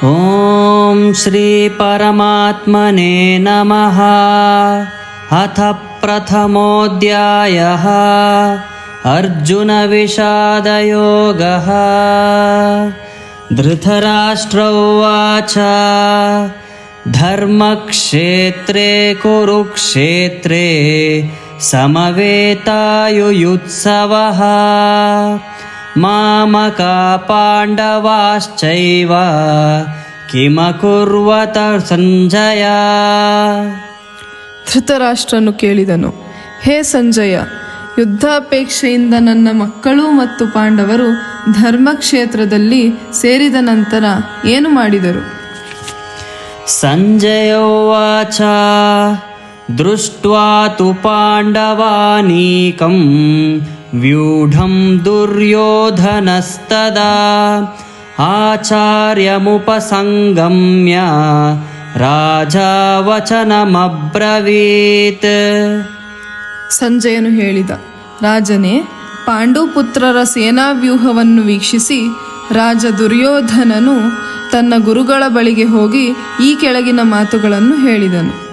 ಓಂ ಶ್ರೀ ಪರಮಾತ್ಮನೇ ನಮಃ. ಅಥ ಪ್ರಥಮೋಧ್ಯಾಯಃ ಅರ್ಜುನ ವಿಷಾದಯೋಗಃ. ಧೃತರಾಷ್ಟ್ರ ಉವಾಚ ಧರ್ಮಕ್ಷೇತ್ರೇ ಕುರುಕ್ಷೇತ್ರೇ ಸಮವೇತಾಯುಯುತ್ಸವಃ. ಮಾಮಕಾ ಪಾಂಡವಾಶ್ಚೈವ ಕಿಮಕುರ್ವತ ಸಂಜಯ. ಧೃತರಾಷ್ಟ್ರನು ಕೇಳಿದನು, ಹೇ ಸಂಜಯ, ಯುದ್ಧಾಪೇಕ್ಷೆಯಿಂದ ನನ್ನ ಮಕ್ಕಳು ಮತ್ತು ಪಾಂಡವರು ಧರ್ಮಕ್ಷೇತ್ರದಲ್ಲಿ ಸೇರಿದ ನಂತರ ಏನು ಮಾಡಿದರು? ಸಂಜಯ ಉವಾಚ ದೃಷ್ಟ್ವಾ ತು ಪಾಂಡವಾನೀಕಂ ವ್ಯೂಢಂ ದುರ್ಯೋಧನಸ್ತದಾ ಆಚಾರ್ಯಮುಪಸಂಗಮ್ಯ ರಾಜಾ ವಚನಮಬ್ರವೀತ್. ಸಂಜಯನು ಹೇಳಿದ, ರಾಜನೇ, ಪಾಂಡುಪುತ್ರರ ಸೇನಾವ್ಯೂಹವನ್ನು ವೀಕ್ಷಿಸಿ ರಾಜ ದುರ್ಯೋಧನನು ತನ್ನ ಗುರುಗಳ ಬಳಿಗೆ ಹೋಗಿ ಈ ಕೆಳಗಿನ ಮಾತುಗಳನ್ನು ಹೇಳಿದನು.